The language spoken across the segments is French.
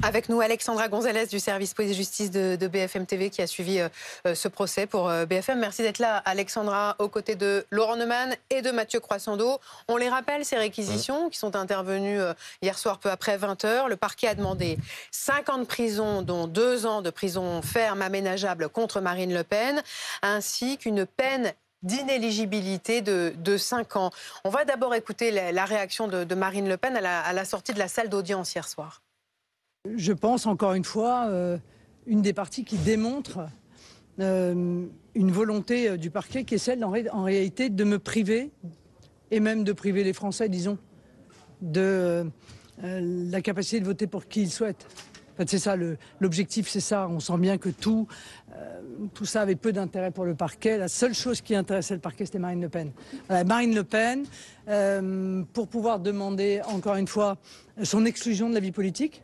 Avec nous, Alexandra Gonzalez du service police-justice de BFM TV qui a suivi ce procès pour BFM. Merci d'être là, Alexandra, aux côtés de Laurent Neumann et de Mathieu Croissando. On les rappelle, ces réquisitions qui sont intervenues hier soir peu après 20h. Le parquet a demandé 5 ans de prison, dont 2 ans de prison ferme aménageable contre Marine Le Pen, ainsi qu'une peine d'inéligibilité de 5 ans. On va d'abord écouter la réaction de Marine Le Pen à la sortie de la salle d'audience hier soir. Je pense, encore une fois, une des parties qui démontre une volonté du parquet qui est celle, en réalité, de me priver, et même de priver les Français, disons, de la capacité de voter pour qui ils souhaitent. En fait, c'est ça, l'objectif, c'est ça. On sent bien que tout ça avait peu d'intérêt pour le parquet. La seule chose qui intéressait le parquet, c'était Marine Le Pen. Voilà, Marine Le Pen, pour pouvoir demander, encore une fois, son exclusion de la vie politique,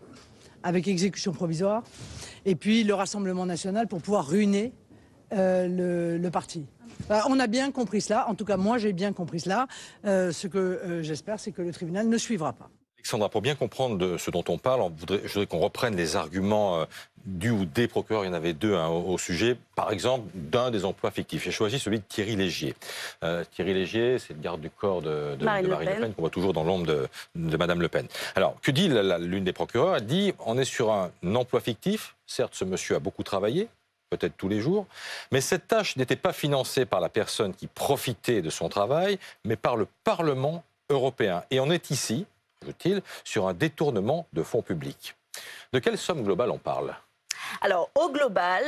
avec exécution provisoire, et puis le Rassemblement national pour pouvoir ruiner le parti. On a bien compris cela, en tout cas moi j'ai bien compris cela. Ce que j'espère, c'est que le tribunal ne suivra pas. Alexandra, pour bien comprendre de ce dont on parle, je voudrais qu'on reprenne les arguments du ou des procureurs. Il y en avait 2 au sujet, par exemple, d'un des emplois fictifs. J'ai choisi celui de Thierry Légier. Thierry Légier, c'est le garde du corps de Marine Le Pen, qu'on voit toujours dans l'ombre de Madame Le Pen. Alors, que dit l'une des procureurs? Elle dit, on est sur un emploi fictif. Certes, ce monsieur a beaucoup travaillé, peut-être tous les jours, mais cette tâche n'était pas financée par la personne qui profitait de son travail, mais par le Parlement européen. Et on est ici, ajoute-t-il, sur un détournement de fonds publics. De quelle somme globale on parle ? Alors, au global,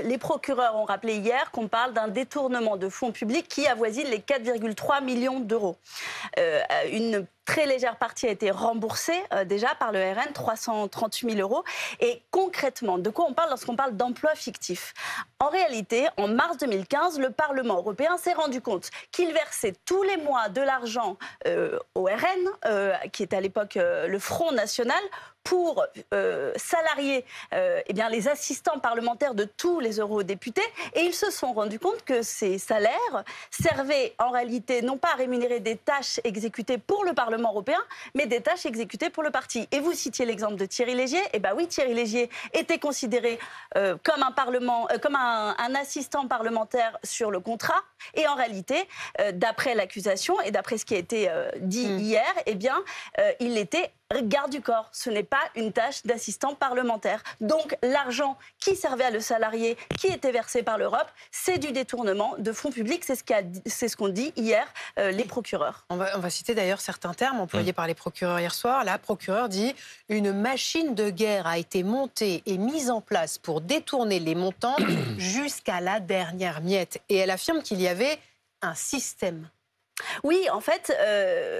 les procureurs ont rappelé hier qu'on parle d'un détournement de fonds publics qui avoisine les 4,3 millions d'euros. Une très légère partie a été remboursée déjà par le RN, 338 000 euros. Et concrètement, de quoi on parle lorsqu'on parle d'emploi fictif ? En réalité, en mars 2015, le Parlement européen s'est rendu compte qu'il versait tous les mois de l'argent au RN, qui était à l'époque le Front National, pour salarier les assistants parlementaires de tous les eurodéputés. Et ils se sont rendus compte que ces salaires servaient en réalité non pas à rémunérer des tâches exécutées pour le Parlement européen, mais des tâches exécutées pour le parti. Et vous citiez l'exemple de Thierry Légier. Eh bien oui, Thierry Légier était considéré comme un assistant parlementaire sur le contrat. Et en réalité, d'après l'accusation et d'après ce qui a été dit hier, il était garde du corps. Ce n'est pas une tâche d'assistant parlementaire. Donc l'argent qui servait à le salarié, qui était versé par l'Europe, c'est du détournement de fonds publics. C'est ce qu'ont dit hier les procureurs. On va citer d'ailleurs certains termes employés par les procureurs hier soir. La procureure dit « Une machine de guerre a été montée et mise en place pour détourner les montants jusqu'à la dernière miette. » Et elle affirme qu'il y avait un système. Oui, en fait,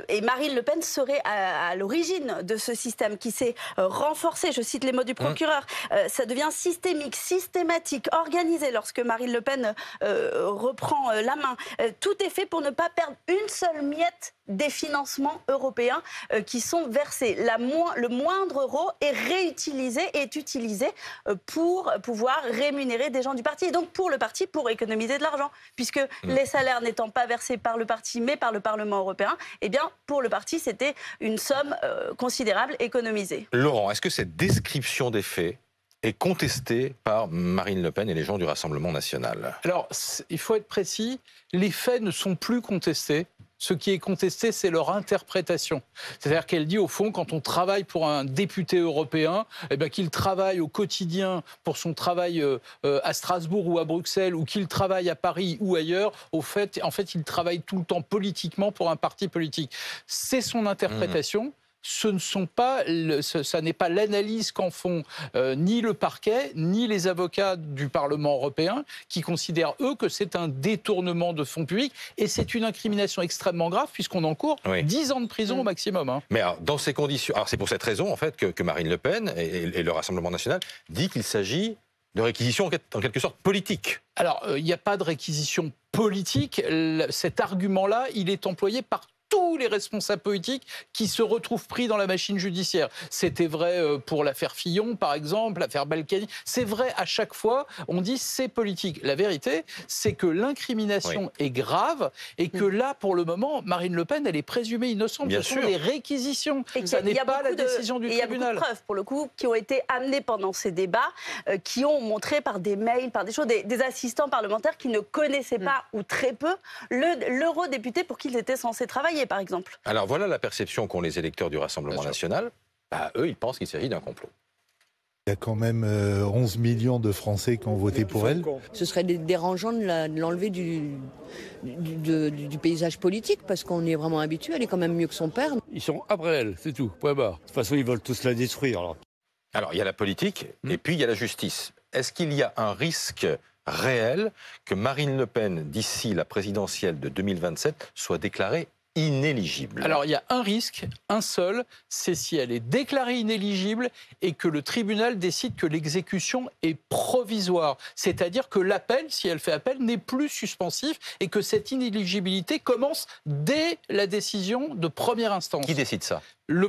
et Marine Le Pen serait à l'origine de ce système qui s'est renforcé. Je cite les mots du procureur. Ça devient systémique, systématique, organisé lorsque Marine Le Pen reprend la main. Tout est fait pour ne pas perdre une seule miette des financements européens qui sont versés. Le moindre euro est réutilisé et est utilisé pour pouvoir rémunérer des gens du parti. Et donc pour le parti, pour économiser de l'argent. Puisque les salaires n'étant pas versés par le parti, mais par le Parlement européen, eh bien, pour le parti, c'était une somme considérable économisée. Laurent, est-ce que cette description des faits est contestée par Marine Le Pen et les gens du Rassemblement national? Alors, il faut être précis, les faits ne sont plus contestés. Ce qui est contesté, c'est leur interprétation. C'est-à-dire qu'elle dit, au fond, quand on travaille pour un député européen, qu'il travaille au quotidien pour son travail à Strasbourg ou à Bruxelles, ou qu'il travaille à Paris ou ailleurs, en fait, il travaille tout le temps politiquement pour un parti politique. C'est son interprétation. Ça n'est pas l'analyse qu'en font ni le parquet, ni les avocats du Parlement européen, qui considèrent, eux, que c'est un détournement de fonds publics. Et c'est une incrimination extrêmement grave, puisqu'on encourt 10 ans de prison au maximum. Mais alors, dans ces conditions... Alors, c'est pour cette raison, en fait, que Marine Le Pen et le Rassemblement national dit qu'il s'agit de réquisition, en quelque sorte, politique. Alors, il n'y a pas de réquisition politique. Cet argument-là, il est employé par tous les responsables politiques qui se retrouvent pris dans la machine judiciaire. C'était vrai pour l'affaire Fillon, par exemple, l'affaire Balkany. C'est vrai à chaque fois, on dit c'est politique. La vérité, c'est que l'incrimination est grave et que là, pour le moment, Marine Le Pen, elle est présumée innocente. Ce sont des réquisitions. Ça n'est pas la décision du tribunal. Il y a beaucoup de preuves, pour le coup, qui ont été amenées pendant ces débats, qui ont montré par des mails, par des choses, des assistants parlementaires qui ne connaissaient pas, ou très peu, l'eurodéputé pour qui ils étaient censés travailler, par exemple. Alors voilà la perception qu'ont les électeurs du Rassemblement national. Eux, ils pensent qu'il s'agit d'un complot. Il y a quand même 11 millions de Français qui ont voté pour elle. Ce serait dérangeant de l'enlever du paysage politique, parce qu'on est vraiment habitué, elle est quand même mieux que son père. Ils sont après elle, c'est tout, point barre. De toute façon, ils veulent tous la détruire. Alors, il y a la politique et puis il y a la justice. Est-ce qu'il y a un risque réel que Marine Le Pen, d'ici la présidentielle de 2027, soit déclarée inéligible? Alors, il y a un risque, un seul, c'est si elle est déclarée inéligible et que le tribunal décide que l'exécution est provisoire. C'est-à-dire que l'appel, si elle fait appel, n'est plus suspensif et que cette inéligibilité commence dès la décision de première instance. Qui décide ça? Le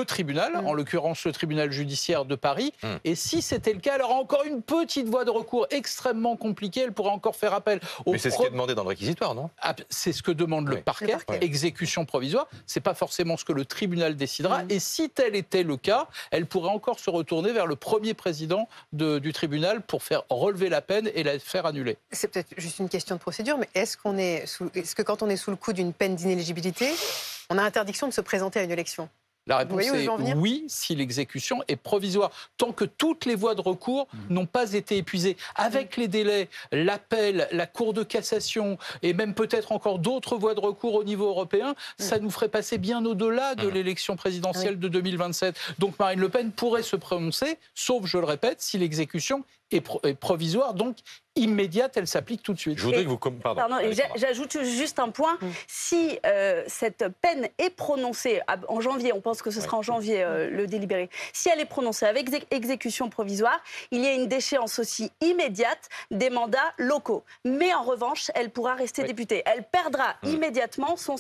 tribunal, en l'occurrence le tribunal judiciaire de Paris. Et si c'était le cas, elle aura encore une petite voie de recours extrêmement compliquée. Elle pourra encore faire appel. Mais c'est ce qui est demandé dans le réquisitoire, non? C'est ce que demande le parquet. Exécution provisoire. C'est pas forcément ce que le tribunal décidera. Et si tel était le cas, elle pourrait encore se retourner vers le premier président du tribunal pour faire relever la peine et la faire annuler. C'est peut-être juste une question de procédure, mais est-ce que quand on est sous le coup d'une peine d'inéligibilité, on a interdiction de se présenter à une élection? La réponse est oui, si l'exécution est provisoire. Tant que toutes les voies de recours n'ont pas été épuisées. Avec les délais, l'appel, la Cour de cassation et même peut-être encore d'autres voies de recours au niveau européen, ça nous ferait passer bien au-delà de l'élection présidentielle de 2027. Donc Marine Le Pen pourrait se prononcer, sauf, je le répète, si l'exécution est provisoire, donc immédiate, elle s'applique tout de suite. Je voudrais que vous... J'ajoute juste un point. Si cette peine est prononcée en janvier, on pense que ce sera en janvier le délibéré, si elle est prononcée avec exécution provisoire, il y a une déchéance aussi immédiate des mandats locaux. Mais en revanche, elle pourra rester députée. Elle perdra immédiatement son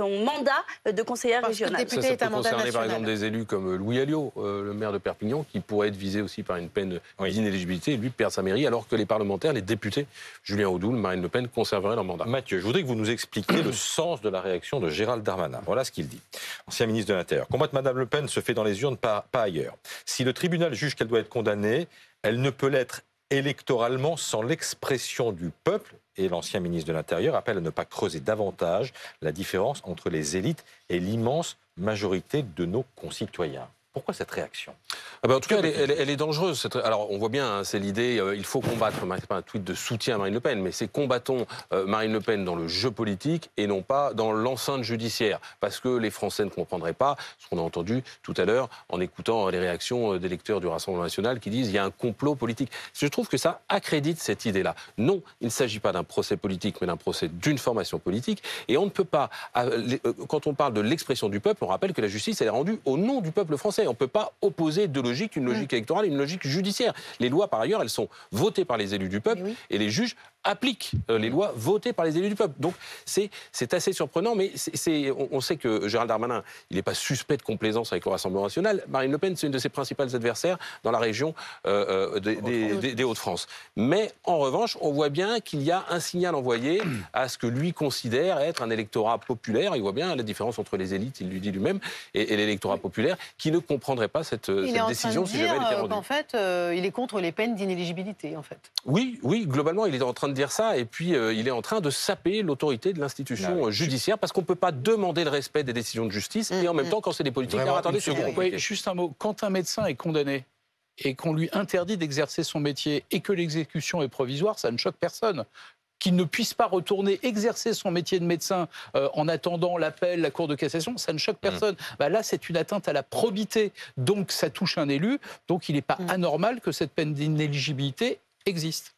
mandat de conseillère régionale. Ça peut concerner par exemple des élus comme Louis Alliot, le maire de Perpignan, qui pourrait être visé aussi par une peine d'inéligibilité et lui perdre sa mairie, alors que les parlementaires, les députés, Julien Audoul, Marine Le Pen, conserveraient leur mandat. Mathieu, je voudrais que vous nous expliquiez le sens de la réaction de Gérald Darmanin. Voilà ce qu'il dit. Ancien ministre de l'Intérieur. Combattre Mme Le Pen se fait dans les urnes, pas ailleurs. Si le tribunal juge qu'elle doit être condamnée, elle ne peut l'être électoralement sans l'expression du peuple. Et l'ancien ministre de l'Intérieur appelle à ne pas creuser davantage la différence entre les élites et l'immense majorité de nos concitoyens. Pourquoi cette réaction? En tout cas, elle est dangereuse. Alors, on voit bien, c'est l'idée, il faut combattre. Ce n'est pas un tweet de soutien à Marine Le Pen, mais c'est combattons Marine Le Pen dans le jeu politique et non pas dans l'enceinte judiciaire. Parce que les Français ne comprendraient pas ce qu'on a entendu tout à l'heure en écoutant les réactions des lecteurs du Rassemblement national qui disent qu'il y a un complot politique. Je trouve que ça accrédite cette idée-là. Non, il ne s'agit pas d'un procès politique, mais d'un procès d'une formation politique. Et on ne peut pas, quand on parle de l'expression du peuple, on rappelle que la justice, elle est rendue au nom du peuple français. On ne peut pas opposer deux logiques, une logique électorale et une logique judiciaire. Les lois, par ailleurs, elles sont votées par les élus du peuple et les juges appliquent les lois votées par les élus du peuple. Donc c'est assez surprenant, mais on sait que Gérald Darmanin, il n'est pas suspect de complaisance avec le Rassemblement national. Marine Le Pen, c'est une de ses principales adversaires dans la région des Hauts-de-France. Mais en revanche, on voit bien qu'il y a un signal envoyé à ce que lui considère être un électorat populaire. Il voit bien la différence entre les élites, il lui dit lui-même, et l'électorat populaire, qui ne comprendrait pas cette décision si jamais elle était rendue. En fait, il est contre les peines d'inéligibilité, en fait. Oui, globalement, il est en train de dire ça, et puis il est en train de saper l'autorité de l'institution judiciaire, parce qu'on ne peut pas demander le respect des décisions de justice, et en même temps, quand c'est des politiques... Alors, attendez, juste un mot. Quand un médecin est condamné et qu'on lui interdit d'exercer son métier et que l'exécution est provisoire, ça ne choque personne. Qu'il ne puisse pas retourner exercer son métier de médecin en attendant l'appel, la Cour de cassation, ça ne choque personne. Là, c'est une atteinte à la probité, donc ça touche un élu, donc il n'est pas anormal que cette peine d'inéligibilité existe.